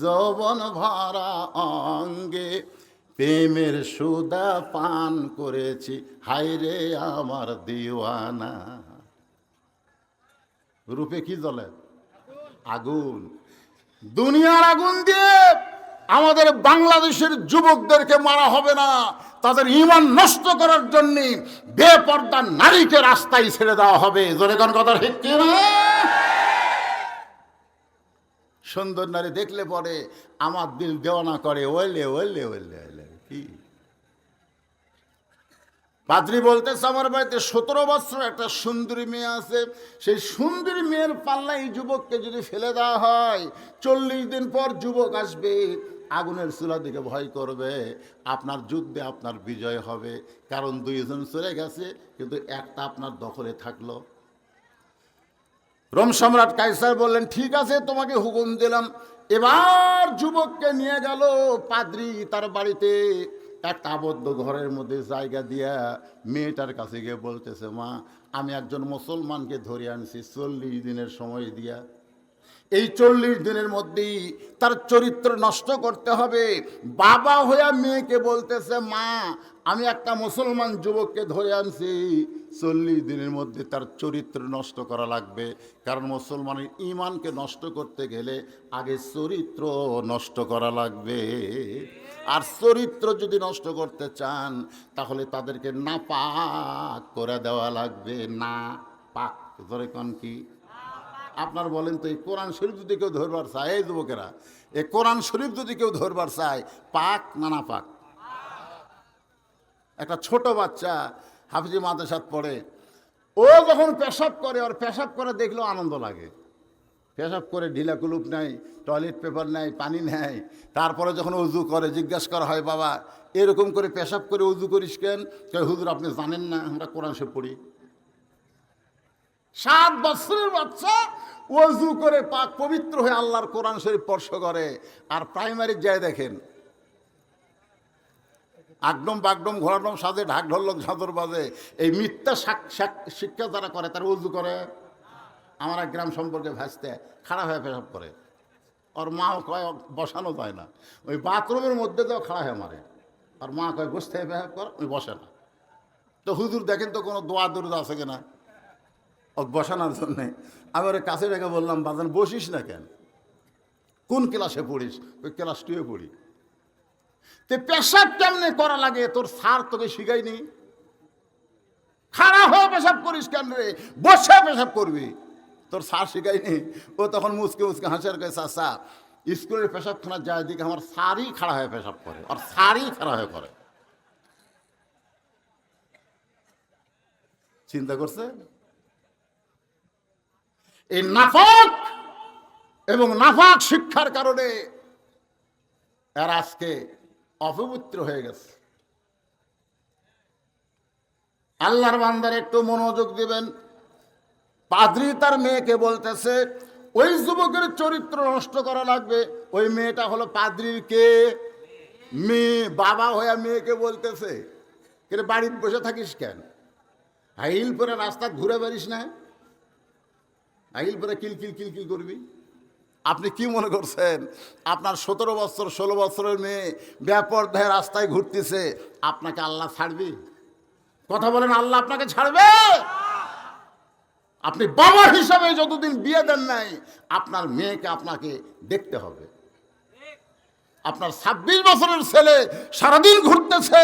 যৌবন ভরা অঙ্গে প্রেমের সুদা পান করেছি, হায়রে আমার দিওয়ানা। রূপে কি জ্বলে? আগুন। দুনিয়ার আগুন দিয়ে আমাদের বাংলাদেশের যুবকদেরকে মারা হবে না, তাদের ঈমান নষ্ট করার জন্য বেপর্দা নারীকে রাস্তায় ছেড়ে দেওয়া হবে। জোরে কোন কথা ঠিক কি না? সুন্দর নারী দেখলে পরে আমার দিল দেওয়ানা করে, ওলে ওলে ওলে ওলে। কি পাদ্রী বলতেছে, আমার বাড়িতে 17 বছর একটা সুন্দরী মেয়ে আছে, সেই সুন্দরী মেয়ের পাল্লায় যুবককে যদি ফেলে দেওয়া হয়, 40 দিন পর যুবক আসবে, আগুনের চুলা দিকে ভয় করবে, আপনার যুদ্ধে আপনার বিজয় হবে, কারণ 2 জন চলে গেছে কিন্তু একটা আপনার দখলে থাকলো। রোম সম্রাট কাইসার বললেন, ঠিক আছে তোমাকে হুকুম দিলাম। এবার যুবককে নিয়ে গেল পাদ্রী তার বাড়িতে, একটা আবদ্ধ ঘরের মধ্যে জায়গা দিয়া মেয়েটার কাছে গিয়ে বলতেছে, মা আমি একজন মুসলমানকে ধরে আনছি 40 দিনের সময় দিয়া, এই 40 দিনের মধ্যেই তার চরিত্র নষ্ট করতে হবে। বাবা হইয়া মেয়েকে বলতেছে, মা আমি একটা মুসলমান যুবককে ধরে আনছি, 40 দিনের মধ্যে তার চরিত্র নষ্ট করা লাগবে, কারণ মুসলমানের ঈমানকে নষ্ট করতে গেলে আগে চরিত্র নষ্ট করা লাগবে। আর চরিত্র যদি নষ্ট করতে চান তাহলে তাদেরকে নাপাক করে দেওয়া লাগবে। না পাক ধরে কোন কি? আপনার বলেন তো, এই কোরআন শরীফ যদি কেউ ধরবার চায়, এই যুবকেরা এই কোরআন শরীফ যদি কেউ ধরবার চায়, পাক না না পাক? একটা ছোট বাচ্চা হাফিজি মাদ্রাসাত পড়ে, ও যখন পেশাব করে, ওর পেশাব করে দেখলেও আনন্দ লাগে। পেশাব করে ঢিলা কুলুপ নেয়, টয়লেট পেপার নেয়, পানি নেয়, তারপরে যখন উজু করে জিজ্ঞাসা করা হয়, বাবা এরকম করে পেশাব করে উজু করিস কেন? হুজুর আপনি জানেন না আমরা কোরআন শরীফ পড়ি। 7 বছরের বাচ্চা ওযু করে পাক পবিত্র হয়ে আল্লাহর কোরআন শরীফ স্পর্শ করে। আর প্রাইমারি যায় দেখেন, আগডম বাগডম ঘোরাডম সাজে ঢাক ঢোলক ঝাঁদর বাজে, এই মিথ্যা শিক্ষা যারা করে তারা ওযু করে। আমার এক গ্রাম সম্পর্কে ভাসতে খাড়া হয়ে পেশাব করে, ওর মাও কয় বসানো যায় না, ওই বাথরুমের মধ্যে তো খাড়া হয়ে মারে, আর মা কয় বসতে পেশাব কর, ওই বসে না। তো হুজুর দেখেন তো কোনো দোয়া দরুদ আছে কিনা ও বসানোর জন্যে। আমি ওর কাছে রেখে বললাম, বাজান বসিস না কেন? কোন ক্লাসে পড়িস? ওই ক্লাস 2-এ পড়ি। তে পেশাব কেমনে করা লাগে তোর স্যার তোকে শিখায়নি? খাড়া হয়ে পেশাব করিস কেন রে? বসে পেশাব করবি, তোর স্যার শিখায়নি? ও তখন মুসকে মুসকে হাসির কাছে, চাচা স্কুলের পেশাবখানা যায় দিকে আমার স্যারই খাড়া হয়ে পেশাব করে, আর স্যারই খাড়া হয়ে করে। চিন্তা করছে? এই নাফাক এবং নাফাক শিক্ষার কারণে এরা আজকে অপবিত্র হয়ে গেছে। আল্লাহর বান্দার একটু মনোযোগ দিবেন। পাদ্রী তার মেয়েকে বলতেছে, ওই যুবকের চরিত্র নষ্ট করা লাগবে। ওই মেয়েটা হলো পাদ্রীর কে? মেয়ে। বাবা হয়ে মেয়েকে বলতেছে, কিন্তু বাড়িতে বসে থাকিস কেন? হাইল পরে রাস্তা ঘুরে বেড়িস না? হাইল পরে কিলকিল কিলকিল করবি? আপনি কি মনে করছেন আপনার 17 বছর 16 বছরের মেয়ে বেপরদায় রাস্তায় ঘুরতেছে, আপনাকে আল্লাহ ছাড়বে? কথা বলেন, আল্লাহ আপনাকে ছাড়বে? আপনি বাবা হিসাবে যতদিন বিয়ে দেন নাই, আপনার মেয়েকে আপনাকে দেখতে হবে। আপনার 26 বছরের ছেলে সারাদিন ঘুরতেছে,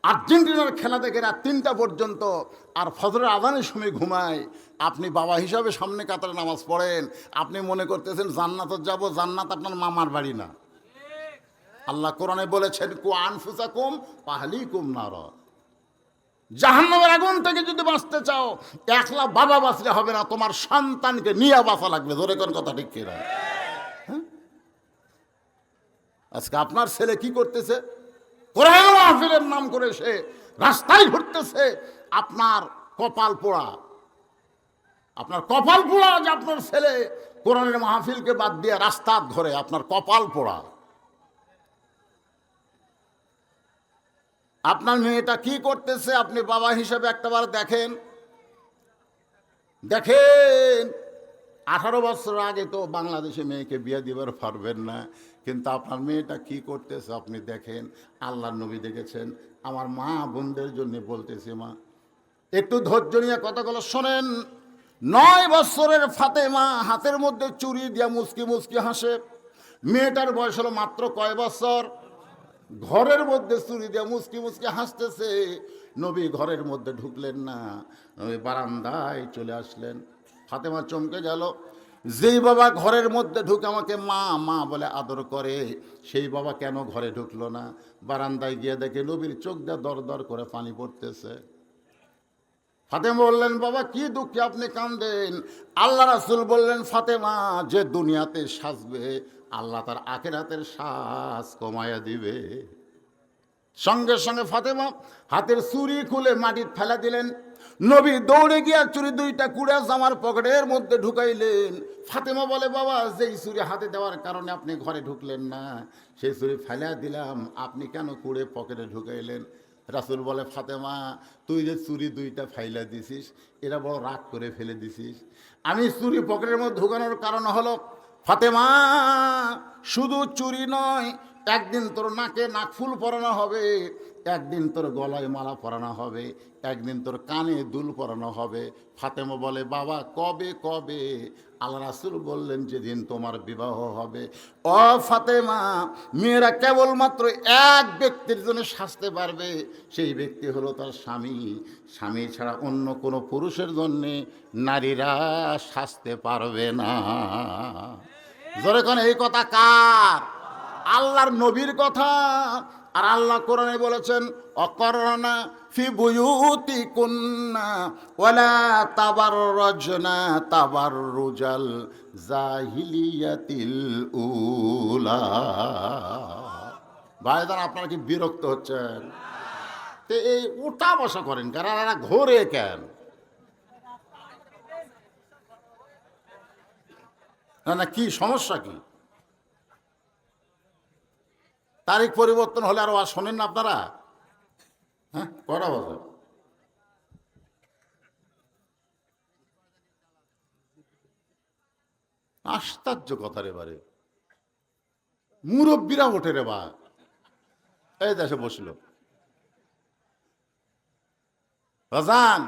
আর্জেন্টিনার খেলা দেখে রাত 3টা পর্যন্ত, আর ফজরের আজানের সময় ঘুমায়। আপনি বাবা হিসাবে সামনে কাতারে নামাজ পড়েন, আপনি মনে করতেছেন জান্নাতে যাব। জান্নাত আপনার মামার বাড়ি না। আল্লাহ কোরআনে বলেছেন, কু আনফুসাকুম আহলিকুম নার। জাহান্নামের আগুন থেকে যদি বাঁচতে চাও, একলা বাবা বাঁচলে হবে না, তোমার সন্তানকে নিয়ে বাঁচা লাগবে। ধরে কোন কথা ঠিক কিনা? হ্যাঁ, আজকে আপনার ছেলে কি করতেছে? কোরআন মাহফিলের নাম করে সে রাস্তায় ঘুরতেছে। আপনার কপাল পোড়া, আপনার কপাল পোড়া যে আপনার ছেলে কোরআনের মাহফিলকে বাদ দিয়ে রাস্তা ঘরে, আপনার কপাল পোড়া। আপনার মেয়েটা কি করতেছে আপনি বাবা হিসেবে একটাবার দেখেন। দেখেন বছর আগে তো বাংলাদেশে মেয়েকে বিয়ে দিবার পারবেন না, কিন্তু আপনার মেয়েটা কি করতেছে আপনি দেখেন। আল্লাহর নবী দেখেছেন। আমার মা বোনদের জন্য বলতেছে, মা একটু ধৈর্য নিয়ে কথাগুলো শোনেন। 9 বছরের ফাতেমা হাতের মধ্যে চুরি দিয়া মুচকি মুচকি হাসে। মেয়েটার বয়স হলো মাত্র কয় বছর, ঘরের মধ্যে চুরি দিয়া মুচকি মুচকি হাসতেছে। নবী ঘরের মধ্যে ঢুকলেন না, নবী বারান্দায় চলে আসলেন। ফাতেমা চমকে গেল। যেই বাবা ঘরের মধ্যে ঢুকে আমাকে মা মা বলে আদর করে, সেই বাবা কেন ঘরে ঢুকলো না? বারান্দায় গিয়ে দেখে নবীর চোখ দিয়ে দর দর করে পানি পড়তেছে। ফাতেমা বললেন, বাবা কি দুঃখে আপনি কাঁদেন? আল্লাহ রাসূল বললেন, ফাতেমা যে দুনিয়াতে সাজবে, আল্লাহ তার আখিরাতের সাজ কমায়া দিবে। সঙ্গে সঙ্গে ফাতেমা হাতের চুরি খুলে মাটির ফেলা দিলেন। নবী দৌড়ে গিয়া চুরি দুইটা কুড়া জামার পকেটের মধ্যে ঢুকাইলেন। ফাতেমা বলে, বাবা যেই চুরি হাতে দেওয়ার কারণে আপনি ঘরে ঢুকলেন না, সেই চুরি ফেলা দিলাম, আপনি কেন কুড়ে পকেটে ঢুকাইলেন? রাসূল বলে, ফাতেমা তুই যে চুরি দুইটা ফাইলা দিছিস, এরা বড় রাগ করে ফেলে দিছিস। আমি চুরি পকেটের মধ্যে ঢুকানোর কারণ হলো, ফাতেমা শুধু চুরি নয়, একদিন তোর নাকে নাকফুল পরানো হবে, একদিন তোর গলায় মালা পরানো হবে, একদিন তোর কানে দুল পরানো হবে। ফাতেমা বলে, বাবা কবে কবে? আল্লাহ রাসূল বললেন, যেদিন তোমার বিবাহ হবে। ও ফাতেমা, মেয়েরা কেবলমাত্র এক ব্যক্তির জন্য সাজতে পারবে, সেই ব্যক্তি হলো তার স্বামী। স্বামী ছাড়া অন্য কোনো পুরুষের জন্যে নারীরা সাজতে পারবে না। জোরে কোন এই কথা কার? আল্লাহর নবীর কথা। আর আল্লাহ কোরআনে বলেছেন, অকরনা ফি বুয়ুতিকুন্না ওয়ালা তাবাররাজনা তাবাররুজাল জাহিলিয়াতিল উলা। ভাইজান আপনারা কি বিরক্ত হচ্ছেন? তো এই উঠা বসা করেন কেন? এরা ঘোরে কেন? না কি সমস্যা কি? তারিখ পরিবর্তন হলে আরো শোনেন না আপনারা? হ্যাঁ, কটা বাজে? আশ্চর্য কথা রে বারে, মুরব্বীরা ওঠে রে বা। এই দেশে বসল রাজান।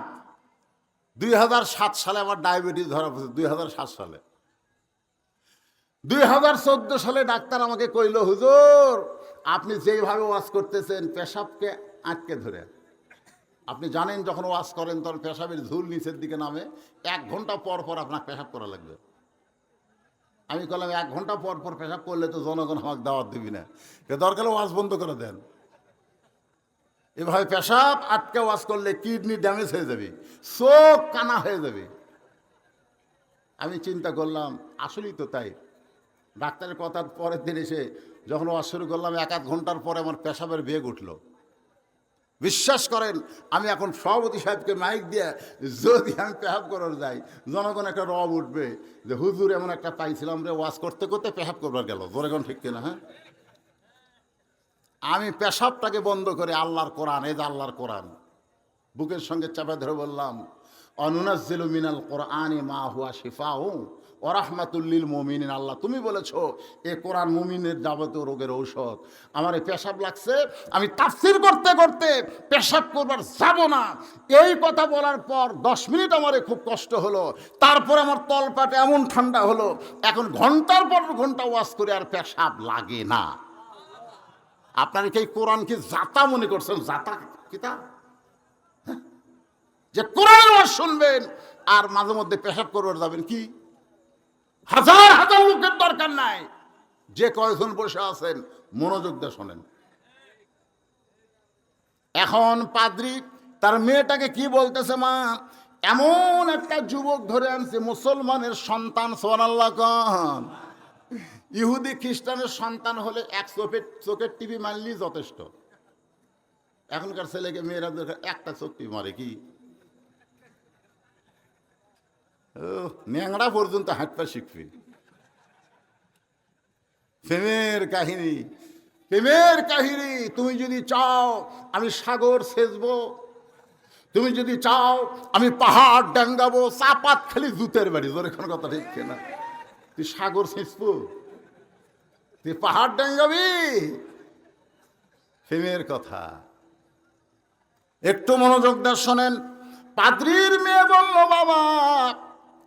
2007 সালে আমার ডায়াবেটিস ধরা পড়েছে। 2007 সালে, 2014 সালে ডাক্তার আমাকে কইল, হুজুর আপনি যেইভাবে ওয়াজ করতেছেন পেশাবকে আটকে ধরে। আপনি জানেন যখন ওয়াজ করেন তখন পেশাবের ঝুল নিচের দিকে নামে, 1 ঘন্টা পর পর আপনার পেশাব করা লাগবে। আমি বললাম, 1 ঘন্টা পর পর পেশাব করলে তো জনগণ আমাকে দাওয়াত দিবি না, দরকার ওয়াজ বন্ধ করে দেন। এভাবে পেশাব আটকে ওয়াজ করলে কিডনি ড্যামেজ হয়ে যাবে, চোখ কানা হয়ে যাবে। আমি চিন্তা করলাম আসলেই তো তাই। ডাক্তারের কথার পরের দিন এসে যখন ওয়াজ শুরু করলাম, 1-1 ঘন্টার পরে আমার পেশাবের বেগ উঠলো। বিশ্বাস করেন, আমি এখন সভাপতি সাহেবকে মাইক দিয়ে যদি আমি পেশাব করার যাই, জনগণ একটা রব উঠবে যে হুজুর এমন একটা পাইছিলাম রে, ওয়াজ করতে করতে পেশাব করবার গেল। জনগণ ঠিক কিনা? হ্যাঁ, আমি পেশাবটাকে বন্ধ করে আল্লাহর কোরআন, এই যে আল্লাহর কোরআন বুকের সঙ্গে চাপা ধরে বললাম, অনুনাজ্জিলু মিনাল কোরআনি মা হুয়া শিফাউ ওয়া রাহমাতুল লিল মুমিনিন। আল্লাহ তুমি বলেছো এ কোরআন মুমিনের যাবতীয় রোগের ঔষধ। আমার এই পেশাব লাগছে, আমি তাফসীর করতে করতে পেশাব করবার যাব না। এই কথা বলার পর 10 মিনিট আমার খুব কষ্ট হলো। তারপর আমার তলপাটে এমন ঠান্ডা হলো, এখন ঘন্টার পর ঘন্টা ওয়াজ করে আর পেশাব লাগে না। আপনারা কি কোরআন কি জাতা মনে করছেন? জাতা কিতাব যে কোরআন ওয়াজ শুনবেন আর মাঝে মধ্যে পেশাব করবার যাবেন? কি হাজার হাজার লোকের দরকার নাই, যে কয়েকজন বসে আছেন মনোযোগ দিয়ে শোনেন। এখন পাদ্রী তার মেয়েটাকে কি বলতেছে, মা এমন একটা যুবক ধরে আনছে, মুসলমানের সন্তান, সুবহানাল্লাহ কন। ইহুদি খ্রিস্টানের সন্তান হলে 1 চোখের টিভি মারলেই যথেষ্ট। এখনকার ছেলেকে মেয়েরা একটা চোখ টিভি মারে কি? ন্যাংড়া পর্যন্ত হাঁটতে শিখবে। প্রেমের কাহিনী, প্রেমের কাহিনী। তুমি যদি চাও আমি সাগর সেচবো, তুমি যদি চাও আমি পাহাড় ডাঙ্গাবো, চাপাত খালি জুতের বাড়ি, জোরে কোন কথা ঠিক কিনা? তুই সাগর ছিঁচবো, তুই পাহাড় ডাঙ্গাবি? ফেমের কথা একটু মনোযোগ দিয়ে শোনেন। পাদ্রীর মেয়ে বলল, বাবা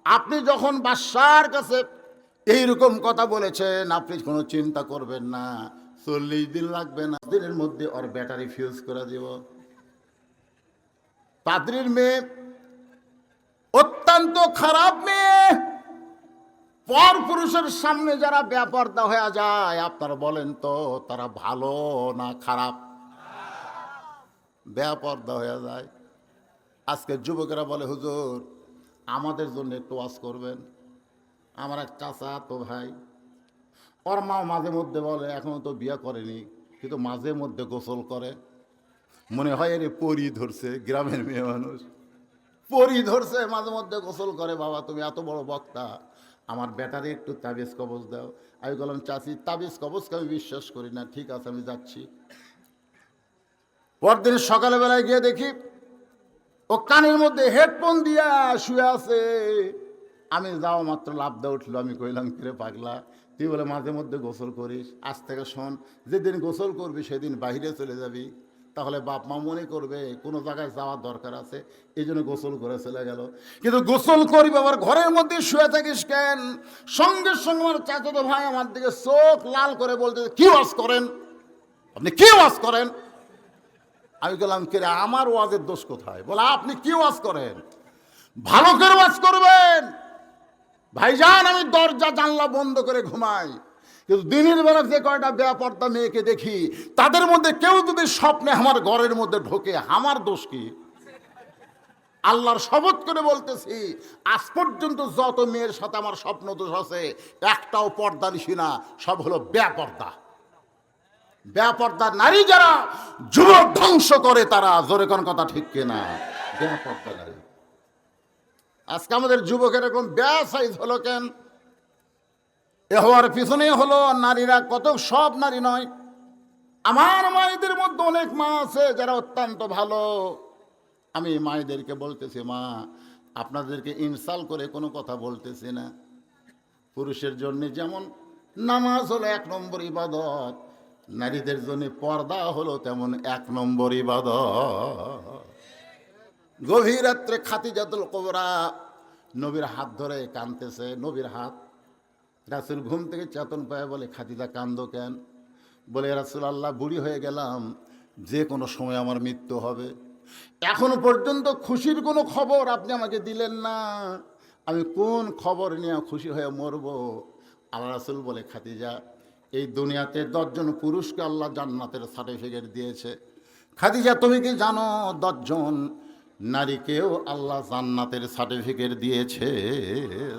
আপনি যখন বাদশার কাছে এইরকম কথা বলেছেন, আপনি কোনো চিন্তা করবেন না, 40 দিন লাগবে না, দিনের মধ্যে ওর ব্যাটারি ফিউজ করে দিব। পাদ্রীর মেয়ে অত্যন্ত খারাপ মেয়ে। পর পুরুষের সামনে যারা বেপরদা হয়ে যায়, আপনারা বলেন তো তারা ভালো না খারাপ? বেপরদা হয়ে যায়। আজকে যুবকেরা বলে, হুজুর আমাদের জন্য একটু ওয়াজ করবেন। আমার এক চাচা তো ভাই, ওর মা মাঝে মধ্যে বলে এখনো তো বিয়ে করেনি, কিন্তু মাঝে মধ্যে গোসল করে, মনে হয় এর পরি ধরছে। গ্রামের মেয়ে মানুষ, পরি ধরছে, মাঝে মধ্যে গোসল করে। বাবা তুমি এত বড় বক্তা, আমার ব্যাটারে একটু তাবিজ কবজ দাও। আমি বললাম, চাচি তাবিজ কবজকে আমি বিশ্বাস করি না, ঠিক আছে আমি যাচ্ছি। পরদিন সকালবেলায় গিয়ে দেখি ও কানের মধ্যে হেডফোন দিয়া শুয়ে আছে। আমি যাওয়া মাত্র লাভ দেওয়া উঠলো। আমি কইলাম, কিরে পাগলা, তুই বলে মাঝে মধ্যে গোসল করিস, আজ থেকে শোন, যেদিন গোসল করবি সেদিন বাইরে চলে যাবি, তাহলে বাপ মা মনে করবে কোনো জায়গায় যাওয়ার দরকার আছে, এই জন্য গোসল করে চলে গেল। কিন্তু গোসল করবি আবার ঘরের মধ্যে শুয়ে থাকিস কেন? সঙ্গে সঙ্গে আমার চাচাতো ভাই আমার দিকে চোখ লাল করে বলতে, কি ওয়াজ করেন আপনি, কি ওয়াজ করেন? আমি বললাম, কিরে আমার ওয়াজের দোষ কোথায়? বলে, আপনি কি ওয়াজ করেন? ভালো করে ওয়াজ করবেন। ভাইজান আমি দরজা জানলা বন্ধ করে ঘুমাই, কিন্তু দিনের বেলা যে কয়টা বেপরদা মেয়েকে দেখি, তাদের মধ্যে কেউ যদি স্বপ্নে আমার ঘরের মধ্যে ঢোকে, আমার দোষ কি? আল্লাহর শপথ করে বলতেছি, আজ পর্যন্ত যত মেয়ের সাথে আমার স্বপ্ন দোষ আছে, একটাও পর্দা নিশি না, সব হলো বেপরদা। বেপরদা নারী যারা যুবক ধ্বংস করে, তারা, জোরে কোন কথা ঠিক কিনা? বেপরদা নারী। আজকে আমাদের যুবকের এরকম বেসাইজ হলো কেন? এ হওয়ার পিছনে হলো নারীরা কত, সব নারী নয়। আমার মায়েদের মধ্যে অনেক মা আছে যারা অত্যন্ত ভালো। আমি মায়েদেরকে বলতেছি, মা আপনাদেরকে ইনসাল করে কোনো কথা বলতেছি না। পুরুষের জন্য যেমন নামাজ হলো 1 নম্বর ইবাদত, নারীদের জন্য পর্দা হলো তেমন 1 নম্বর ইবাদত। গভীর রাত্রে খাদিজাতুল কুবরা নবীর হাত ধরে কাঁদতেছে, নবীর হাত। রাসূল ঘুম থেকে চেতন পায়, বলে, খাদিজা কান্দো কেন? বলে, রাসূলুল্লাহ বুড়ি হয়ে গেলাম, যে কোনো সময় আমার মৃত্যু হবে, এখনো পর্যন্ত খুশির কোনো খবর আপনি আমাকে দিলেন না, আমি কোন খবর নিয়ে খুশি হয়ে মরব? আল্লাহ রাসূল বলে, খাদিজা এই দুনিয়াতে 10 জন পুরুষকে আল্লাহ জান্নাতের সার্টিফিকেট দিয়েছে। খাদিজা তুমি কি জানো 10 জন নারীকেও আল্লাহ জান্নাতের সার্টিফিকেট দিয়েছে?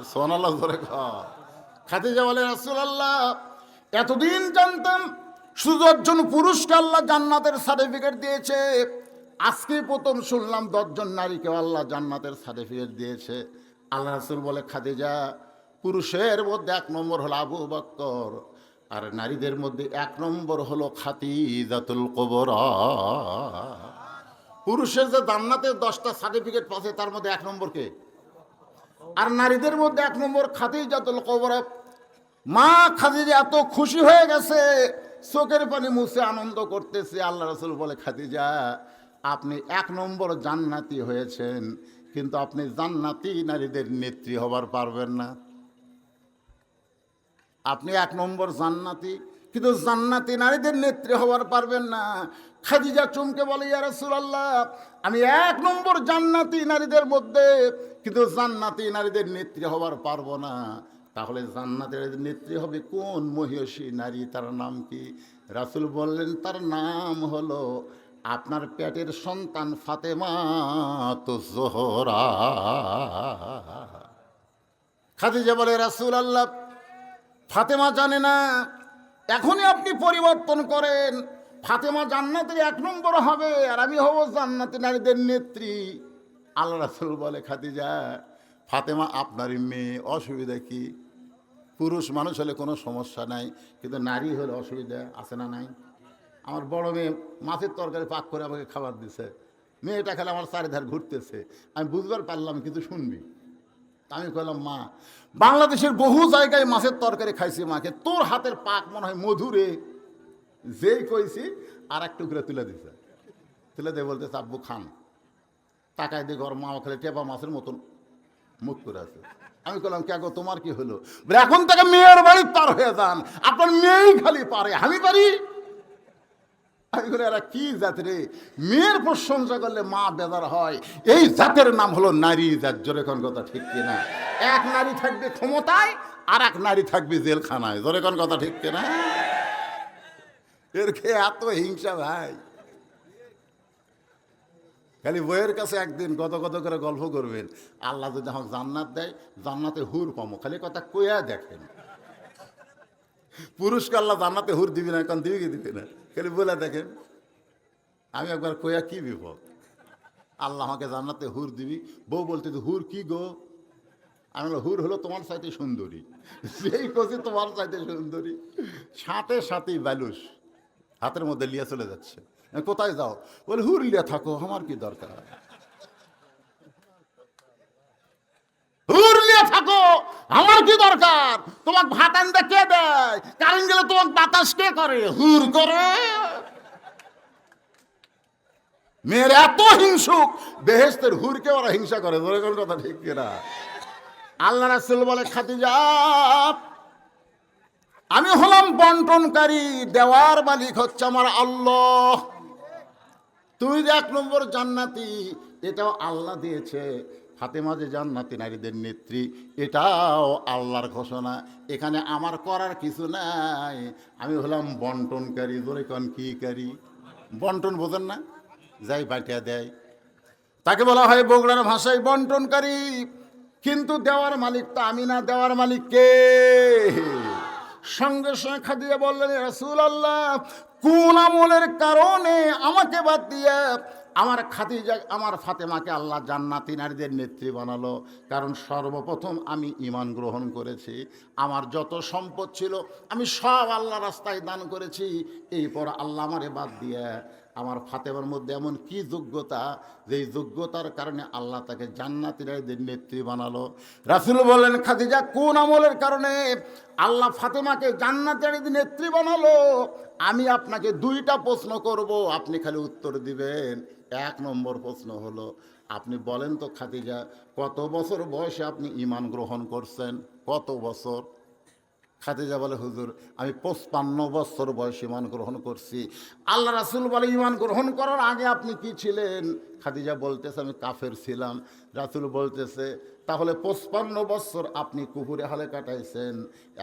সুবহানাল্লাহ জোরে কও। খাদিজা বলে, রাসূলুল্লাহ এতদিন জানতাম শুধু 10 জন পুরুষকে আল্লাহ জান্নাতের সার্টিফিকেট দিয়েছে, আজকে প্রথম শুনলাম 10 জন নারীকেও আল্লাহ জান্নাতের সার্টিফিকেট দিয়েছে। আল্লাহ রাসূল বলে, খাদিজা পুরুষের মধ্যে 1 নম্বর হলো আবু বকর, আর নারীদের মধ্যে 1 নম্বর হলো খাদিজাতুল কুবরা। পুরুষের যে জান্নাতের 10টা সার্টিফিকেট পাচ্ছে, তার মধ্যে 1 নম্বর কে? আর নারীদের মধ্যে 1 নম্বর খাদিজাতুল কুবরা। মা খাদিজা এত খুশি হয়ে গেছে, চোখের পানি মুছে আনন্দ করতেছে। আল্লাহ রাসূল বলে, খাদিজা আপনি 1 নম্বর জান্নাতি হয়েছেন, কিন্তু আপনি জান্নাতি নারীদের নেত্রী হবার পারবেন না। আপনি 1 নম্বর জান্নাতি, কিন্তু জান্নাতি নারীদের নেত্রী হবার পারবেন না। খাদিজা চমকে বলে, ইয়া রাসূলুল্লাহ আমি 1 নম্বর জান্নাতি নারীদের মধ্যে, কিন্তু জান্নাতি নারীদের নেত্রী হবার পারবো না। তাহলে জান্নাতের নেত্রী হবে কোন মহিষী নারী, তার নাম কি? রাসূল বললেন, তার নাম হলো আপনার পেটের সন্তান ফাতেমা তো জোহরা। খাদিজা বলে, রাসূলুল্লাহ ফাতেমা জানে না, এখনই আপনি পরিবর্তন করেন, ফাতেমা জান্নাতের 1 নম্বর হবে, আর আমি হব জান্নাতি নারীদের নেত্রী। আল্লাহ রাসূল বলে, খাদিজা ফাতেমা আপনারই মেয়ে, অসুবিধা কি? পুরুষ মানুষ হলে কোনো সমস্যা নাই, কিন্তু নারী হলে অসুবিধা আছে না নাই? আমার বড় মেয়ে মাছের তরকারি পাক করে আমাকে খাবার দিছে, মেয়েটা খেলে আমার চারিধার ঘুরতেছে, আমি বুঝবার পারলাম কিন্তু শুনবি। আমি কইলাম মা, বাংলাদেশের বহু জায়গায় মাছের তরকারি খাইছি মাকে, তোর হাতের পাক মনে হয় মধুরে। যেই কইছি আর এক টুকরা তুলে দিছে, তুলে দিয়ে বলতেছে আব্বু খান। তাকায় দিয়ে ঘর মা খেলে টেপা মাছের মতন মুখ করে আছে। আমি বললাম কে গো তোমার কি হলো? বলে এখন থেকে মেয়ের বাড়ি পার হয়ে যান, আপনার মেয়েই খালি পারে, আমি পারি? আমি বলি এরা কি জাত রে, মেয়ের প্রশংসা করলে মা বেজার হয়, এই জাতের নাম হলো নারী জাত। জোরে কোন কথা ঠিক কিনা? এক নারী থাকবে ক্ষমতায়, আর এক নারী থাকবে জেলখানায়। জোরে কোন কথা ঠিক কিনা? এর খেয়ে এত হিংসা ভাই। খালি বইয়ের কাছে একদিন কত কত করে গল্প করবেন, আল্লাহ যদি আমাকে জান্নাত দেয়, জান্নাতে হুর পামো, খালি কথা কইয়া দেখেন। পুরুষকে আল্লাহ জান্নাতে হুর দিবি না, এখন দিবি কি দিবি না, খালি বলে দেখেন। আমি একবার কইয়া কি বিপদ, আল্লাহ আমাকে জান্নাতে হুর দিবি। বউ বলতে হুর কি গো? আমি বললাম হুর হলো তোমার চাইতে সুন্দরী। সেই কছি তোমার চাইতে সুন্দরী, সাথে সাথেই ব্যালুস হাতের মধ্যে লিয়ে চলে যাচ্ছে। কোথায় যাও? বলে হুর লিয়া থাকো, আমার কি দরকার? হুর লিয়া থাকো, আমার কি দরকার? তোমাকে ভাত আনতে কে দেয়? কারেন্ট গেলে তোমাকে বাতাস কে করে? হুর করে। মেয়ের এত হিংসুক, বেহেশতের হুরকে ওরা হিংসা করে। ধরে কোন কথা ঠিক কিনা? আল্লাহ রাসূল বলে খাদিজা, আমি হলাম বন্টনকারী, দেওয়ার মালিক হচ্ছে আমার আল্লাহ। তুই যে এক নম্বর জান্নাতি, এটাও আল্লাহ দিয়েছে। ফাতেমা যে জান্নাতি নারীদের নেত্রী, এটাও আল্লাহর ঘোষণা। এখানে আমার করার কিছু নাই, আমি হলাম বন্টনকারী। ধরে কোন কি কারি? বন্টন বোঝেন না? যাই বাটিয়া দেয়, তাকে বলা হয় বগুড়ার ভাষায় বন্টনকারী। কিন্তু দেওয়ার মালিক তো আমি না, দেওয়ার মালিক কে? সঙ্গে সঙ্গে খাদিজা বললেন রাসূলুল্লাহ, কোন আমলের কারণে আমাকে বাদ দিয়ে আমার খাদিজা, আমার ফাতেমাকে আল্লাহ জান্নাতি নারীদের নেত্রী বানালো? কারণ সর্বপ্রথম আমি ঈমান গ্রহণ করেছি, আমার যত সম্পদ ছিল আমি সব আল্লাহ রাস্তায় দান করেছি। এরপর আল্লাহ আমারে বাদ দিয়ে আমার ফাতেমার মধ্যে এমন কি যোগ্যতা, যেই যোগ্যতার কারণে আল্লাহ তাকে জান্নাতি নারীদের নেত্রী বানালো? রাসূল বললেন খাদিজা, কোন আমলের কারণে আল্লাহ ফাতেমাকে জান্নাতি নারীদের নেত্রী বানালো? আমি আপনাকে দুইটা প্রশ্ন করব, আপনি খালি উত্তর দিবেন। এক নম্বর প্রশ্ন হলো, আপনি বলেন তো খাদিজা, কত বছর বয়সে আপনি ঈমান গ্রহণ করছেন? কত বছর? খাদিজা বলে হুজুর, আমি 55 বছর বয়সে ঈমান গ্রহণ করছি। আল্লাহ রাসূল বলে ঈমান গ্রহণ করার আগে আপনি কি ছিলেন? খাদিজা বলতেছে আমি কাফের ছিলাম। রাসূল বলতেছে তাহলে 55 বছর আপনি কুফুরে হালে কাটাইছেন।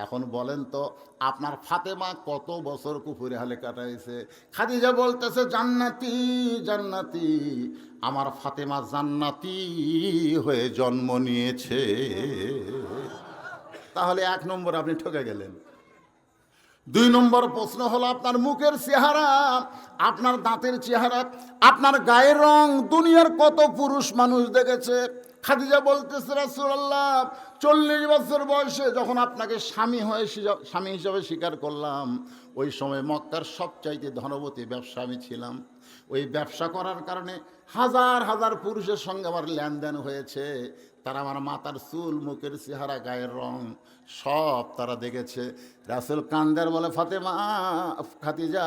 এখন বলেন তো আপনার ফাতেমা কত বছর কুফুরে হালে কাটাইছে? খাদিজা বলতেছে জান্নাতি, জান্নাতি। আমার ফাতেমা জান্নাতি হয়ে জন্ম নিয়েছে। তাহলে এক নম্বর আপনি ঠকে গেলেন। দুই নম্বর প্রশ্ন হলো আপনার মুখের চেহারা, আপনার দাঁতের চেহারা, আপনার গায়ের রং দুনিয়ার কত পুরুষ মানুষ দেখেছে? খাদিজা বলতেছে রাসূলুল্লাহ, 40 বছর বয়সে যখন আপনাকে স্বামী হিসাবে স্বীকার করলাম, ওই সময় মক্কার সবচাইতে ধনবতী ব্যবসা আমি ছিলাম। ওই ব্যবসা করার কারণে হাজার হাজার পুরুষের সঙ্গে আমার লেনদেন হয়েছে। তারা আমার মাথার চুল, মুখের চেহারা, গায়ের রং সব তারা দেখেছে। রাসূল কান্দার বলে ফাতেমা, খাদিজা,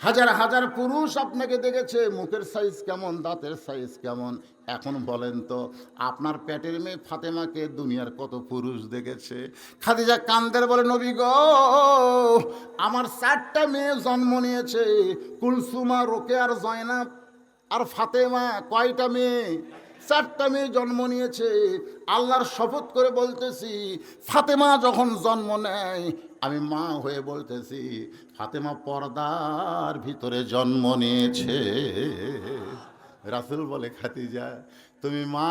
হাজার হাজার পুরুষ আপনাকে দেখেছে, মুখের সাইজ কেমন, দাঁতের সাইজ কেমন। এখন বলেন তো আপনার পেটের মেয়ে ফাতেমাকে দুনিয়ার কত পুরুষ দেখেছে? খাদিজা কান্দার বলে নবী গো, আমার 4টা মেয়ে জন্ম নিয়েছে, কুলসুমা, রোকেয়া আর জয়নাব। আর ফাতেমা কয়টা মেয়ে? 4টা মেয়ে জন্ম নিয়েছে। আল্লাহর শপথ করে বলতেছি, ফাতেমা যখন জন্ম নেয় আমি মা হয়ে বলতেছি ফাতেমা পর্দার ভিতরে জন্ম নিয়েছে। রাসূল বলে খাদিজা তুমি মা,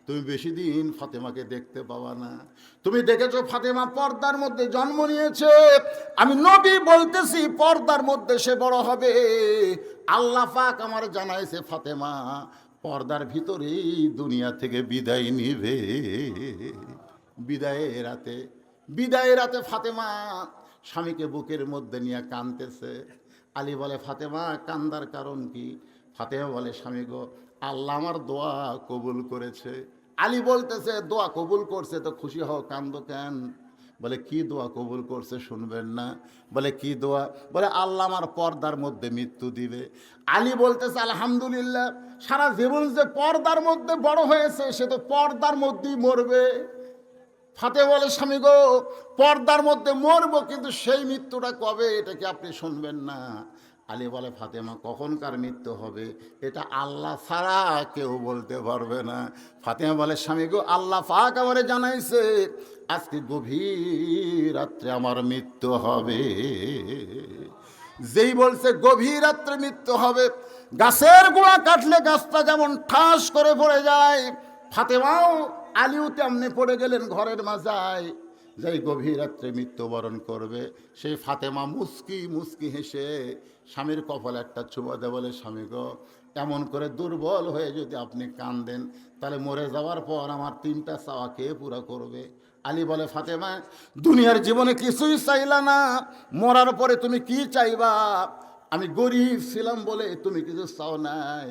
তুমি বেশি দিন ফাতেমাকে দেখতে পাবা না। তুমি দেখেছো ফাতেমা পর্দার মধ্যে জন্ম নিয়েছে, আমি নবী বলতেছি পর্দার মধ্যে সে বড় হবে। আল্লাহ পাক আমার জানাইছে ফাতেমা পর্দার ভিতরেই দুনিয়া থেকে বিদায় নিবে। বিদায়ের রাতে ফাতেমা স্বামীকে বুকের মধ্যে নিয়ে কাঁদতেছে। আলী বলে ফাতেমা কান্দার কারণ কি? ফাতেমা বলে স্বামী গো, আল্লাহ আমার দোয়া কবুল করেছে। আলী বলতেছে দোয়া কবুল করছে তো খুশি হও, কান্দো কেন? বলে কি দোয়া কবুল করছে শুনবেন না? বলে কি দোয়া? বলে আল্লাহ আমার পর্দার মধ্যে মৃত্যু দিবে। আলী বলতেছে আলহামদুলিল্লাহ, সারা জীবন যে পর্দার মধ্যে বড় হয়েছে সে তো পর্দার মধ্যেই মরবে। ফাতেমা বলে স্বামী গো, পর্দার মধ্যে মরবো, কিন্তু সেই মৃত্যুটা কবে এটা কি আপনি শুনবেন না? আলী বলে ফাতেমা কখনকার মৃত্যু হবে এটা আল্লাহ ছাড়া কেউ বলতে পারবে না। ফাতেমা বলে স্বামী গো, আল্লাহ পাক আমারে জানাইছে আজকে গভীর রাত্রে আমার মৃত্যু হবে। যেই বলছে গভীর রাত্রে মৃত্যু হবে, গাছের গোড়া কাটলে গাছটা যেমন ঠাস করে পড়ে যায়, ফাতেমাও আলীও তেমনি পড়ে গেলেন ঘরের মাঝায়। যেই গভীর রাত্রে মৃত্যুবরণ করবে সেই ফাতেমা মুস্কি মুস্কি হেসে স্বামীর কপালে একটা চুমা দেয়, বলে স্বামী গো, এমন করে দুর্বল হয়ে যদি আপনি কাঁদেন তাহলে মরে যাওয়ার পর আমার 3টা চাওয়া কে পুরা করবে? আলী বলে ফাতেমা, দুনিয়ার জীবনে কিছুই চাইলা না, মরার পরে তুমি কি চাইবা? আমি গরিব ছিলাম বলে তুমি কিছু চাও নাই।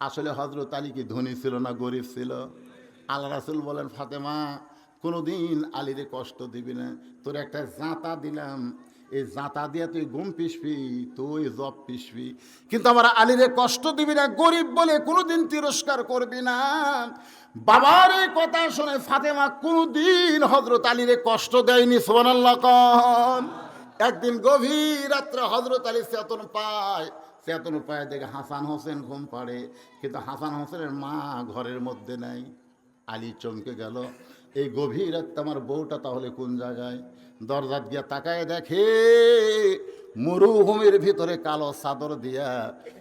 আসলে হযরত আলী কি ধনী ছিল না গরিব ছিল? আল্লাহ রাসূল বলেন ফাতেমা, কোনোদিন আলীরে কষ্ট দিবি না, তোর একটা জাঁতা দিলাম, এই জাঁতা দিয়ে তুই ঘুম পিসবি, তুই জব পিসবি, কিন্তু আমার আলীরে কষ্ট দিবি না, গরিব বলে কোনোদিন তিরস্কার করবি না। বাবার এই কথা শুনে ফাতেমা কোনোদিন হযরত আলীরে কষ্ট দেয়নি। সুবহানাল্লাহ কন। একদিন গভীর রাত্রে হযরত আলী চেতন পায়, চেতন পায় দেখে হাসান হোসেন ঘুম পাড়ে, কিন্তু হাসান হোসেনের মা ঘরের মধ্যে নাই। আলী চমকে গেল, এই গভীর রাতে আমার বউটা তাহলে কোন জায়গায়? দরজা দিয়া তাকায় দেখে মরুভূমির ভিতরে কালো চাদর দিয়া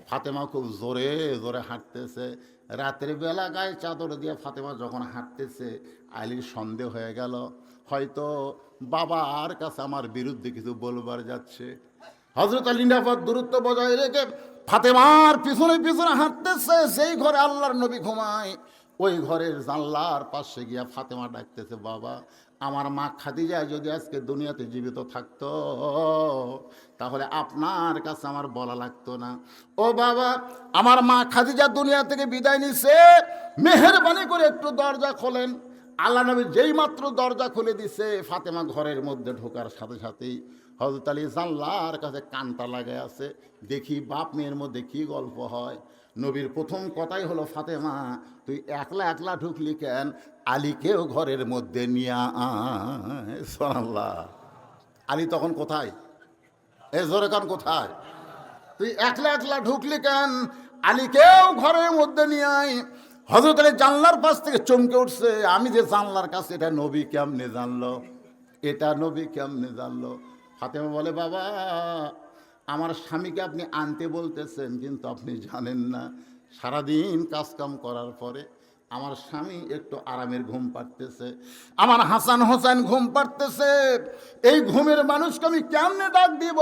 ফাতেমা খুব জোরে জোরে হাঁটতেছে। রাতের বেলা গায়ে চাদর দিয়া ফাতেমা যখন হাঁটতেছে, আলীর সন্দেহ হয়ে গেল হয়তো বাবার কাছে আমার বিরুদ্ধে কিছু বলবার যাচ্ছে। হযরত আলী নিরাপদ দূরত্ব বজায় রেখে ফাতেমার পিছনে পিছনে হাঁটতেছে। সেই ঘরে আল্লাহর নবী ঘুমায়, ওই ঘরের জানলার পাশে গিয়া ফাতেমা ডাকতেছে, বাবা, আমার মা খাদিজা যদি আজকে দুনিয়াতে জীবিত থাকতো তাহলে আপনার কাছে আমার বলা লাগতো না। ও বাবা, আমার মা খাদিজা দুনিয়া থেকে বিদায় নিছে, মেহেরবানি করে একটু দরজা খোলেন। আল্লাহ নবী যেই মাত্র দরজা খুলে দিছে, ফাতেমা ঘরের মধ্যে ঢোকার সাথে সাথেই হযরত আলী জানলার কাছে কানটা লাগায় আছে, দেখি বাপ মেয়ের মধ্যে কি গল্প হয়। নবীর প্রথম কথাই হলো, ফাতেমা তুই একলা একলা ঢুকলি কেন? আলীকেও ঘরের মধ্যে নিয়ে আয়। সুবহানাল্লাহ। আলী তখন কোথায়? এ জোরে কান কোথায়? তুই একলা একলা ঢুকলি কেন? আলীকেও ঘরের মধ্যে নিয়ে আয়। হযরত আলী জানলার পাশ থেকে চমকে উঠছে, আমি যে জানলার কাছে, এটা নবী কেমনে জানলো? এটা নবী কেমনে জানলো? ফাতেমা বলে, বাবা, আমার স্বামীকে আপনি আনতে বলতেছেন, কিন্তু আপনি জানেন না সারাদিন কাজকাম করার পরে আমার স্বামী একটু আরামের ঘুম পাড়তেছে, আমার হাসান হোসেন ঘুম পাড়তেছে। এই ঘুমের মানুষকে আমি কেমনে ডাক দিব?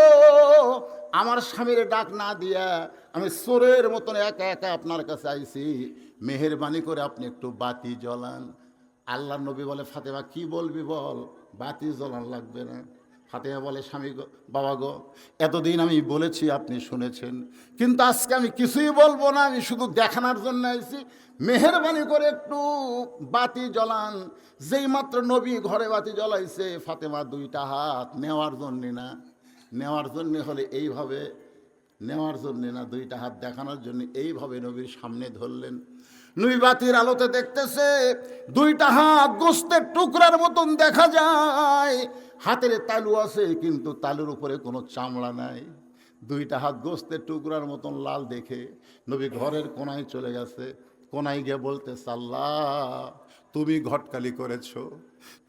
আমার স্বামীর ডাক না দিয়া আমি চোরের মতন একা একা আপনার কাছে আইছি, মেহেরবানি করে আপনি একটু বাতি জ্বলান। আল্লাহর নবী বলে, ফাতেমা কি বলবি বল, বাতি জ্বলান লাগবে না। ফাতেমা বলে, স্বামী গো, বাবা গো, এতদিন আমি বলেছি আপনি শুনেছেন, কিন্তু আজকে আমি কিছুই বলবো না, আমি শুধু দেখানোর জন্য আইছি, মেহেরবানি করে একটু বাতি জ্বলান। যেই মাত্র নবী ঘরে বাতি জ্বলাইছে, ফাতেমা 2টা হাত নেওয়ার জন্যে না, নেওয়ার জন্যে হলে এইভাবে, নেওয়ার জন্যে না, 2টা হাত দেখানোর জন্য এইভাবে নবীর সামনে ধরলেন। নবী বাতির আলোতে দেখতেছে 2টা হাত গোস্তের টুকরার মতন দেখা যায়। হাতের তালু আছে, কিন্তু তালুর উপরে কোনো চামড়া নাই। 2টা হাত গোস্তের টুকরার মতন লাল দেখে নবী ঘরের কোনায় চলে গেছে। কোনায় গিয়ে বলতেছে, আল্লাহ, তুমি ঘটকালি করেছো,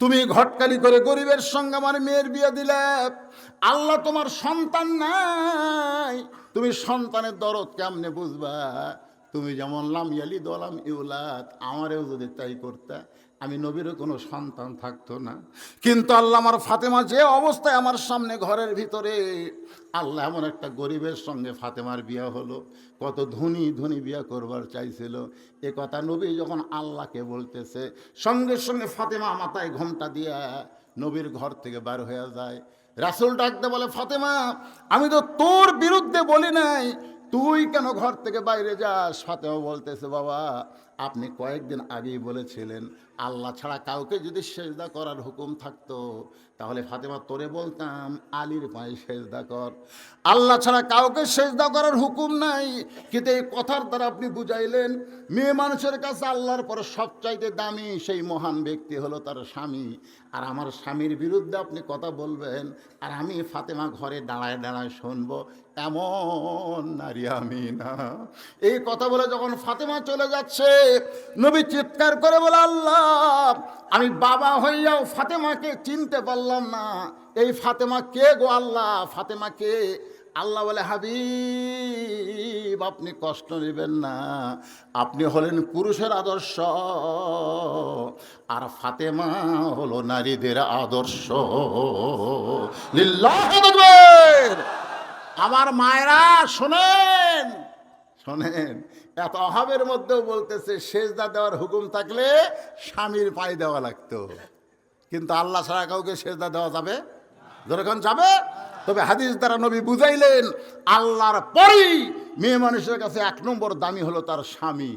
তুমি ঘটকালি করে গরিবের সঙ্গে আমার মেয়ের বিয়ে দিলে। আল্লাহ, তোমার সন্তান নাই, তুমি সন্তানের দরদ কেমনে বুঝবা? তুমি যেমন লাম ইয়ালিদ ওয়া লাম ইউলাদ, আমারেও যদি তাই করতা, আমি নবীরও কোনো সন্তান থাকতো না। কিন্তু আল্লাহ, আমার ফাতেমা যে অবস্থায় আমার সামনে ঘরের ভিতরে, আল্লাহ এমন একটা গরিবের সঙ্গে ফাতেমার বিয়া হলো। কত ধনী ধনী বিয়া করবার চাইছিল, এ কথা নবী যখন আল্লাহকে বলতেছে, সঙ্গে সঙ্গে ফাতেমা মাথায় ঘোমটা দিয়া নবীর ঘর থেকে বার হয়ে যায়। রাসূল ডাকতে বলে, ফাতেমা, আমি তো তোর বিরুদ্ধে বলি নাই, তুই কেন ঘর থেকে বাইরে যাস? ফাতেমা বলতেছে, বাবা আপনি কয়েকদিন আগেই বলেছিলেন আল্লাহ ছাড়া কাউকে যদি সেজদা করার হুকুম থাকতো তাহলে ফাতেমা তোরে বলতাম আলীর পায়ে সেজদা কর। আল্লাহ ছাড়া কাউকে সেজদা করার হুকুম নাই, কিন্তু এই কথার দ্বারা আপনি বুঝাইলেন মেয়ে মানুষের কাছে আল্লাহর পর সবচাইতে দামি সেই মহান ব্যক্তি হলো তার স্বামী, আর আমার স্বামীর বিরুদ্ধে আপনি কথা বলবেন আর আমি ফাতেমা ঘরে দাঁড়ায় দাঁড়ায় শুনবো, এমন নারী আমি না। এই কথা বলে যখন ফাতেমা চলে যাচ্ছে নবী চিৎকার করে বলে, আল্লাহ আমি বাবা হইয়াও ফাতেমাকে চিনতে পারলাম না, এই ফাতেমা কে গো আল্লাহ, ফাতেমা কে? আল্লাহ বলে, হাবিব আপনি কষ্ট নেবেন না, আপনি হলেন পুরুষের আদর্শ আর ফাতেমা হলো নারীদের আদর্শ। লিল্লাহি তাকবীর। আমার মায়েরা শোনেন শোনেন, এত অভাবের মধ্যেও বলতেছে সেজদা দেওয়ার হুকুম থাকলে স্বামীর পায়ে দেওয়া লাগতো, কিন্তু আল্লাহ ছাড়া কাউকে সেজদা দেওয়া যাবে? যখন যাবে। তবে হাদিস দ্বারা নবী বুঝাইলেন আল্লাহর পরেই মেয়ে মানুষের কাছে এক নম্বর দামি হলো তার স্বামী।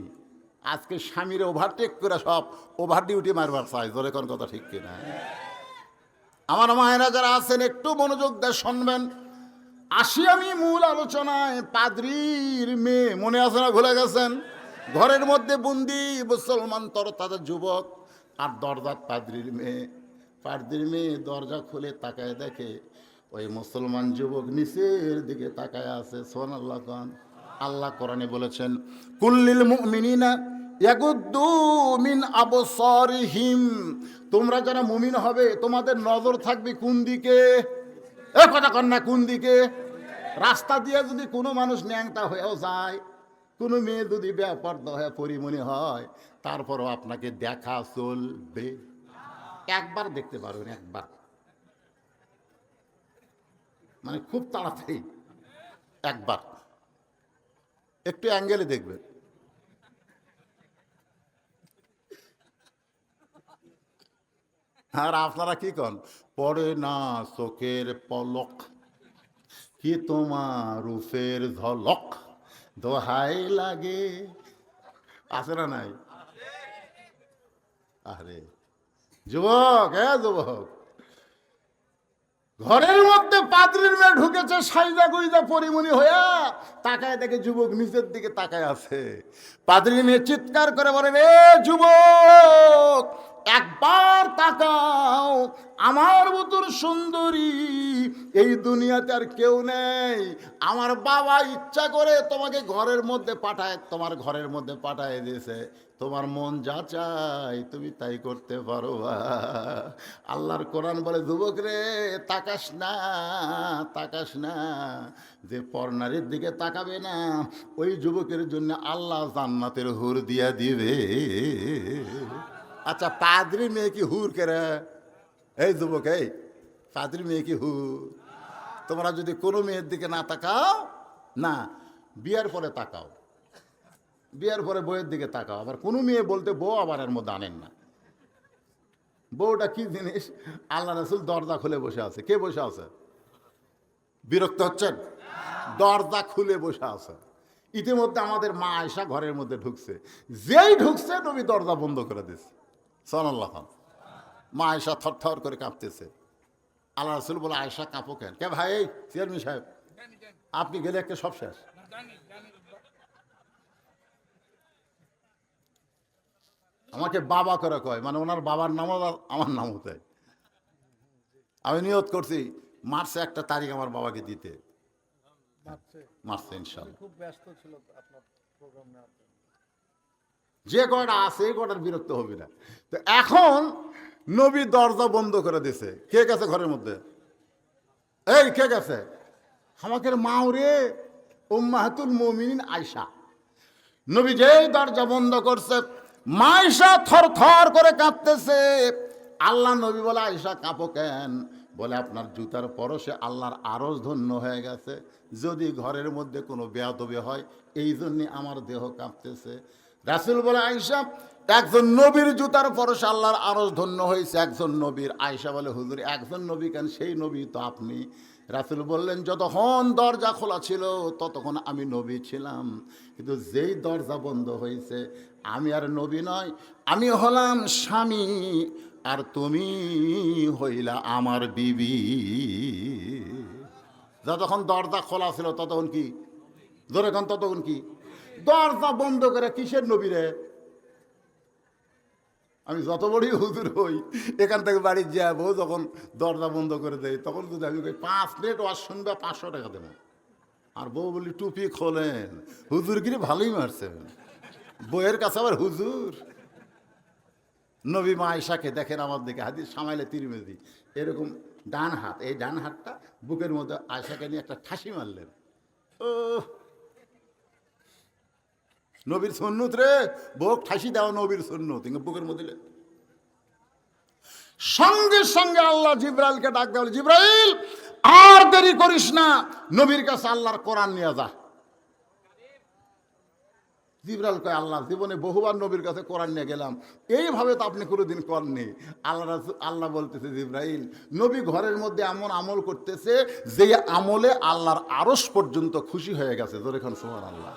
আজকে স্বামীর ওভারটেক করে সব ওভার ডিউটি মারবার চাই, জোরে কোন কথা ঠিক কিনা? আমার মায়েরা যারা আছেন একটু মনোযোগ দিয়ে শুনবেন। আসি আমি মূল আলোচনায়। পাদ্রীর মেয়ে মনে আছে না, ভুলে গেছেন? ঘরের মধ্যে বন্দি মুসলমান তাদের যুবক, আর দরজার পাদ্রীর মেয়ে। পাদ্রীর মেয়ে দরজা খুলে তাকায় দেখে ওই মুসলমান যুবক নিচের দিকে তাকায় আছে। সুবহানাল্লাহ খান। আল্লাহ কোরআনে বলেছেন, কুল্লিল মুমিনিনা ইয়াগুদ্দু মিন আবসারিহিম, তোমরা যারা মুমিন হবে তোমাদের নজর থাকবে কোন দিকে? এ কথা কন না, কোন দিকে? রাস্তা দিয়ে যদি কোনো মানুষ ন্যাংটা হয়েও যায়, কোনো মেয়ে যদি বেপরদা হয়ে পরিমণি হয়, তারপরও আপনাকে দেখা চলবে। একবার দেখতে পারবেন, একবার, মানে খুব তাড়াতাড়ি একবার একটু অ্যাঙ্গেলে দেখবেন। আর আপনারা কি কন? পড়ে না চোখের পলক কি তোমার রূপের ঝলক, দোহাই লাগে। আছে না নাই? আরে যুবক, যুবক, ঘরের মধ্যে পাদ্রীর মেয়ে ঢুকেছে সাইজা গুইজা পরিমণি হইয়া, তাকায় দেখে যুবক নিচের দিকে তাকায় আছে। পাদ্রীর মেয়ে চিৎকার করে বলেন, এ যুবক একবার তাকাও, আমার মতন সুন্দরী এই দুনিয়াতে আর কেউ নেই। আমার বাবা ইচ্ছা করে তোমাকে ঘরের মধ্যে পাঠায়, তোমার ঘরের মধ্যে পাঠায় দিয়েছে, তোমার মন যা চাই তুমি তাই করতে পারো। আল্লাহর কোরআন বলে, যুবক রে তাকাস না, তাকাস না, যে পরনারীর দিকে তাকাবে না ওই যুবকের জন্য আল্লাহ জান্নাতের হুর দিয়া দিবে। আচ্ছা, পাদ্রী মেয়ে কি হুর কেরে? এই যুবক, এই পাদ্রী মেয়ে কি হুর? তোমরা যদি কোনো মেয়ের দিকে না তাকাও না, বিয়ের পরে তাকাও, বিয়ের পরে বউয়ের দিকে তাকাও। আবার কোনো মেয়ে বলতে বউ আবার এর মধ্যে আনেন না। বউটা কি জিনিস? আল্লাহ রাসূল দরজা খুলে বসে আছে। কে বসে আছে? বিরক্ত হচ্ছেন? দরজা খুলে বসে আছে। ইতিমধ্যে আমাদের মা আয়েশা ঘরের মধ্যে ঢুকছে, যেই ঢুকছে নবী দরজা বন্ধ করে দিচ্ছে। সুবহানাল্লাহ। মা আয়েশা থরথর করে কাঁপতেছে। আল্লাহ রাসূল বলে, আয়েশা কাঁপো কেন? কে ভাই? এই চেয়ারম্যান সাহেব, আপনি গেলে একটা সব শেষ। আমাকে বাবা করে কয়, মানে ওনার বাবার নাম আমার নাম হতে। আমি নিয়ত করছি মার্চে একটা তারিখ আমার বাবাকে দিতে, মার্চে ইনশাআল্লাহ। খুব ব্যস্ত ছিল আপনার প্রোগ্রাম নেওয়ার জন্য। যে কয়টা আছে এই কয়টার বিরক্ত হবে না। তো এখন নবী দরজা বন্ধ করে দিছে। কে গেছে ঘরের মধ্যে? এই কে গেছে? আমাকে মাও রে, উম্মাহাতুল মুমিনিন আয়েশা। নবী যেই দরজা বন্ধ করছে, মা আয়েশা থর থর করে কাঁপতেছে। আল্লাহ নবী বলে, আয়েশা কাঁপো কেন? বলে, আপনার জুতার পরশে আল্লাহর আরশ ধন্য হয়ে গেছে, যদি ঘরের মধ্যে কোনো বেয়াদবি হয় এই জন্যে আমার দেহ কাঁপতেছে। রাসূল বলে, আয়েশা একজন নবীর জুতার পরশে আল্লাহর আরশ ধন্য হয়েছে, একজন নবীর। আয়েশা বলে, হুজুর একজন নবী কেন? সেই নবী তো আপনি। রাসূল বললেন, যতক্ষণ দরজা খোলা ছিল ততক্ষণ আমি নবী ছিলাম, কিন্তু যেই দরজা বন্ধ হয়েছে আমি আর নবী নয়, আমি হলাম স্বামী, আর তুমি হইলা আমার বিবি। যতক্ষণ দরজা খোলা ছিল ততক্ষণ কি? ধরে খান, ততক্ষণ কি? দরজা বন্ধ করে কিসের নবী রে? আমি যত বড়ই হুজুর হই, এখান থেকে বাড়ি যাবো, যখন দরজা বন্ধ করে দেয় তখন যদি আমি 5 মিনিট ওয়াজ শুনবে 500 টাকা দেবো। আর বউ বলি, টুপি খোলেন, হুজুরগিরি ভালোই মারছেন, বইয়ের কাছে আবার হুজুর। নবী মা আয়েশাকে দেখেন, আমার দিকে হাদিস সামাইলে তিরমিজি, এরকম ডান হাত, এই ডান হাতটা বুকের মধ্যে আয়েশাকে নিয়ে একটা ঠাসি মারলেন। ও নবীর সুন্নত রে, বুক ঠাসি দাও, নবীর সুন্নত, বুকের মধ্যে। সঙ্গে সঙ্গে আল্লাহ জিব্রাইলকে ডাক দেওয়া, জিব্রাইল আর দেরি করিস না, নবীর কাছে আল্লাহর কোরআন নিয়ে যা। জিব্রাইল কয়, আল্লাহ জীবনে বহুবার নবীর কাছে কোরআন নিয়ে গেলাম, এইভাবে তো আপনি কোনোদিন করেননি। আল্লাহ বলতেছে, জিব্রাইল নবী ঘরের মধ্যে এমন আমল করতেছে যে আমলে আল্লাহর আরশ পর্যন্ত খুশি হয়ে গেছে। জোরে খান সুবহানাল্লাহ।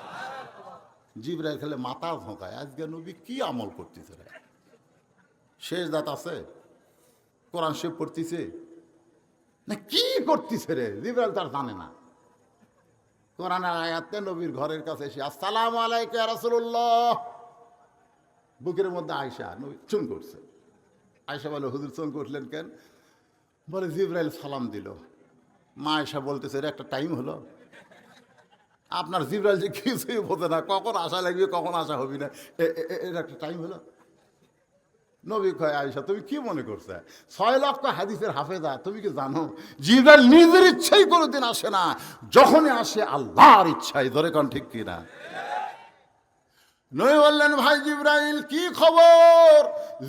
জিব্রাইল খেলে মাথা ঝোঁকায়, আজকে নবী কি আমল করতেছে রে? শেষ দাঁত আছে, কোরআন শরীফ পড়তেছে না, কি করতেছে রে? জিব্রাইল তার জানে না। কোরআনের আয়াতে নবীর ঘরের কাছে এসে, আসসালামু আলাইকা ইয়া রাসূলুল্লাহ, বুকের মধ্যে আয়েশা, নবী চুম করছে। আয়েশা বলে, হুজুর চুম করলেন কেন? বলে, জিব্রাইল সালাম দিল। মা আয়েশা বলতেছে, এর একটা টাইম হলো? আপনার জিব্রাইল যে কিছুই বোঝে না, কখন আশা লাগবে কখন আশা হবি না, এর একটা টাইম হলো? নবী কয়, আয়েশা তুমি কি মনে করছে? 6 লক্ষ হাদিসের হাফেজা, তুমি কি জানো জিব্রাইল নিজের ইচ্ছাই কোনোদিন আসে না, যখনই আসে আল্লাহর ইচ্ছাই। ধরে কোন ঠিক কিনা? নবী বললেন, ভাই জিব্রাইল কি খবর?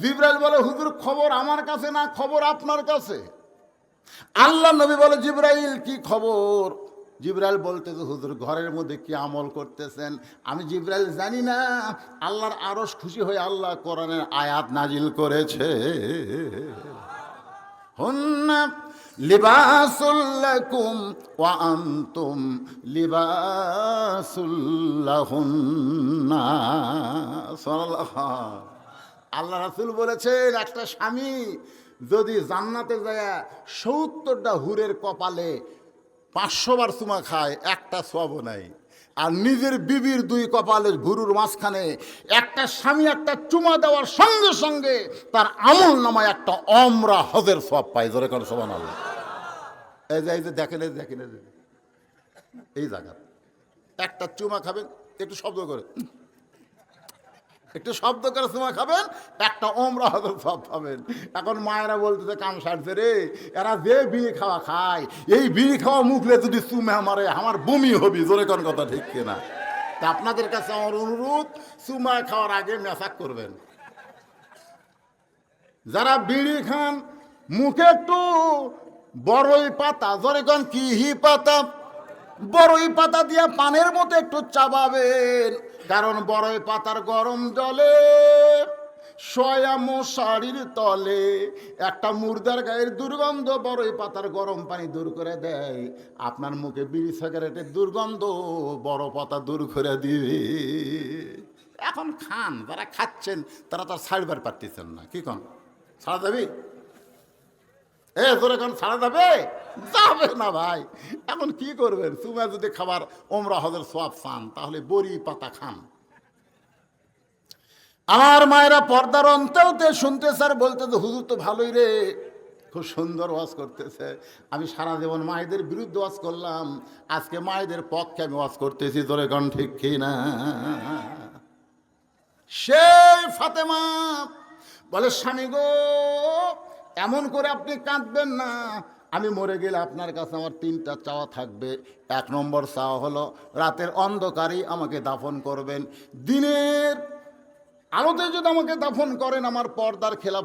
জিব্রাইল বলে, হুজুর খবর আমার কাছে না, খবর আপনার কাছে। আল্লাহ নবী বলে, জিব্রাইল কি খবর? জিব্রাইল বলতেছে, হুজুর ঘরের মধ্যে কি আমল করতেছেন? আমি জিব্রাইল জানি না, আল্লাহর আরশ খুশি হয়ে আল্লাহ কোরআনের আয়াত নাজিল করেছে, হুন্না লিবাসুল লাকুম ওয়া আনতুম লিবাসুল লাহুন্না। সুবহানাল্লাহ। আল্লাহ রাসূল বলেছেন, একটা স্বামী যদি জান্নাতে যায় 70টা হুরের কপালে 500 বার চুমা খায়, একটা সওয়াবও নাই। আর নিজের বিবির 2 কপালের ভুরুর মাঝখানে একটা স্বামী একটা চুমা দেওয়ার সঙ্গে সঙ্গে তার আমল নামায় একটা ওমরা হজের সওয়াব পায়। জোরে করে সুবহানাল্লাহ। এই যে দেখেন, এই জায়গা একটা চুমা খাবেন, একটু শব্দ করে, একটু শব্দ করে চুমা খাবেন, একটা ওমরা হজের সওয়াব পাবেন। এখন মায়েরা বলতেছে, কাম সারছে রে, এরা যে বিড়ি খাওয়া খায়, এই বিড়ি খাওয়া মুখলে যদি চুমা মারে আমার বমি হবি। জোরে কোন কথা ঠিক কিনা? তা আপনাদের কাছে আমার অনুরোধ, চুমা খাওয়ার আগে মেসাক করবেন। যারা বিড়ি খান মুখে একটু বড়ই পাতা, জোরে কোন কি পাতা, বড়ই পাতা দিয়ে পানের মতো একটু চাবাবেন, কারণ বড়ই পাতার গরম জলে সয়া মশারির তলে একটা মুর্দার গায়ের দুর্গন্ধ বড়ই পাতার গরম পানি দূর করে দেয়। আপনার মুখে বিড়ি সিগারেটের দুর্গন্ধ বড় পাতা দূর করে দিবে। এখন খান, যারা খাচ্ছেন তারা তার ছাড়বার পারতেছেন না। কি কন, ছাড়া যাবি? তোর এখন ছাড়া যাবে? যাবে না ভাই। এখন কি করবেন? চুমা যদি খাবার ওমরা হজের সওয়াব চান, তাহলে বড়ি পাতা খান। আমার মায়েরা পর্দার অন্তরতে শুনতে স্যার বলতেছে, হুজুর তো ভালোই রে, খুব সুন্দর ওয়াজ করতেছে। আমি সারা জীবন মায়েদের বিরুদ্ধে ওয়াজ করলাম, আজকে মায়েদের পক্ষে আমি ওয়াজ করতেছি। তোরে গান ঠিক কিনা? সেই ফাতেমা বলে, স্বামী গো, এমন করে আপনি কাঁদবেন না। আমি মরে গেলে আপনার কাছে আমার 3টা চাওয়া থাকবে। 1 নম্বর চাওয়া হলো, রাতের অন্ধকারেই আমাকে দাফন করবেন। দিনের আলোতে যদি আমাকে দাফন করেন, আমার পর্দার খেলাফ